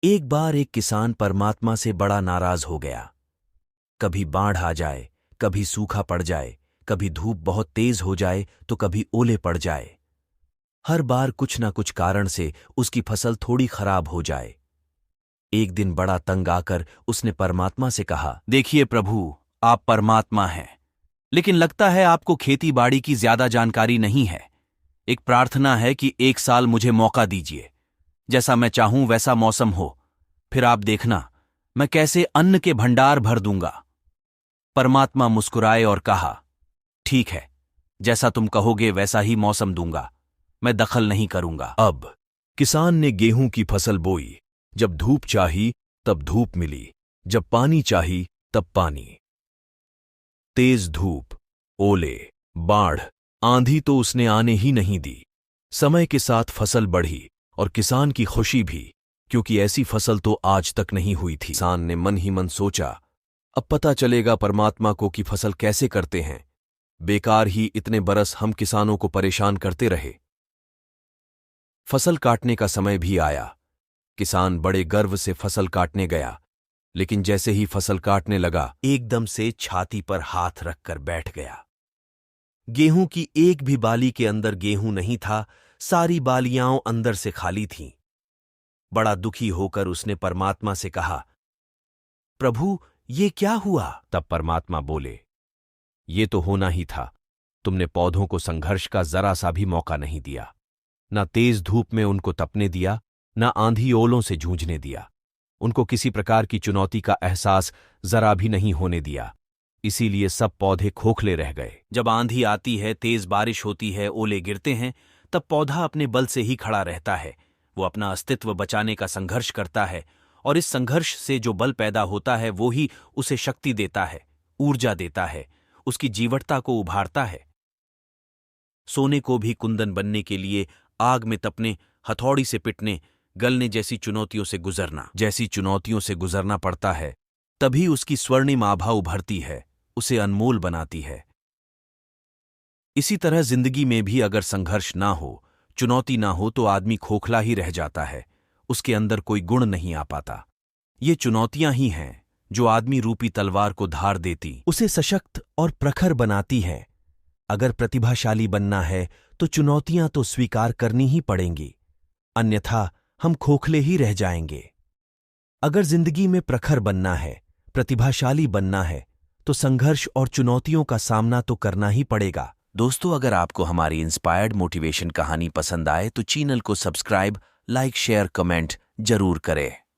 एक बार एक किसान परमात्मा से बड़ा नाराज हो गया। कभी बाढ़ आ जाए, कभी सूखा पड़ जाए, कभी धूप बहुत तेज हो जाए तो कभी ओले पड़ जाए। हर बार कुछ ना कुछ कारण से उसकी फसल थोड़ी खराब हो जाए। एक दिन बड़ा तंग आकर उसने परमात्मा से कहा, देखिए प्रभु, आप परमात्मा हैं, लेकिन लगता है आपको खेती बाड़ी की ज्यादा जानकारी नहीं है। एक प्रार्थना है कि एक साल मुझे मौका दीजिए, जैसा मैं चाहूं वैसा मौसम हो, फिर आप देखना मैं कैसे अन्न के भंडार भर दूंगा। परमात्मा मुस्कुराए और कहा, ठीक है, जैसा तुम कहोगे वैसा ही मौसम दूंगा, मैं दखल नहीं करूंगा। अब किसान ने गेहूं की फसल बोई। जब धूप चाही तब धूप मिली, जब पानी चाही तब पानी। तेज धूप, ओले, बाढ़, आंधी तो उसने आने ही नहीं दी। समय के साथ फसल बढ़ी और किसान की खुशी भी, क्योंकि ऐसी फसल तो आज तक नहीं हुई थी। किसान ने मन ही मन सोचा, अब पता चलेगा परमात्मा को कि फसल कैसे करते हैं। बेकार ही इतने बरस हम किसानों को परेशान करते रहे। फसल काटने का समय भी आया। किसान बड़े गर्व से फसल काटने गया, लेकिन जैसे ही फसल काटने लगा, एकदम से छाती पर हाथ रखकर बैठ गया। गेहूं की एक भी बाली के अंदर गेहूं नहीं था, सारी बालियां अंदर से खाली थीं। बड़ा दुखी होकर उसने परमात्मा से कहा, प्रभु, ये क्या हुआ? तब परमात्मा बोले, ये तो होना ही था। तुमने पौधों को संघर्ष का जरा सा भी मौका नहीं दिया। ना तेज धूप में उनको तपने दिया, ना आंधी ओलों से जूझने दिया। उनको किसी प्रकार की चुनौती का एहसास जरा भी नहीं होने दिया। इसीलिए सब पौधे खोखले रह गए। जब आंधी आती है, तेज बारिश होती है, ओले गिरते हैं, तब पौधा अपने बल से ही खड़ा रहता है। वो अपना अस्तित्व बचाने का संघर्ष करता है, और इस संघर्ष से जो बल पैदा होता है वो ही उसे शक्ति देता है, ऊर्जा देता है, उसकी जीवटता को उभारता है। सोने को भी कुंदन बनने के लिए आग में तपने, हथौड़ी से पिटने, गलने जैसी चुनौतियों से गुजरना पड़ता है, तभी उसकी स्वर्णिम आभा उभरती है, उसे अनमोल बनाती है। इसी तरह जिंदगी में भी अगर संघर्ष ना हो, चुनौती ना हो, तो आदमी खोखला ही रह जाता है, उसके अंदर कोई गुण नहीं आ पाता। ये चुनौतियां ही हैं जो आदमी रूपी तलवार को धार देती, उसे सशक्त और प्रखर बनाती हैं। अगर प्रतिभाशाली बनना है तो चुनौतियां तो स्वीकार करनी ही पड़ेंगी, अन्यथा हम खोखले ही रह जाएंगे। अगर जिंदगी में प्रखर बनना है, प्रतिभाशाली बनना है, तो संघर्ष और चुनौतियों का सामना तो करना ही पड़ेगा। दोस्तों, अगर आपको हमारी इंस्पायर्ड मोटिवेशन कहानी पसंद आए तो चैनल को सब्सक्राइब, लाइक, शेयर, कमेंट जरूर करें।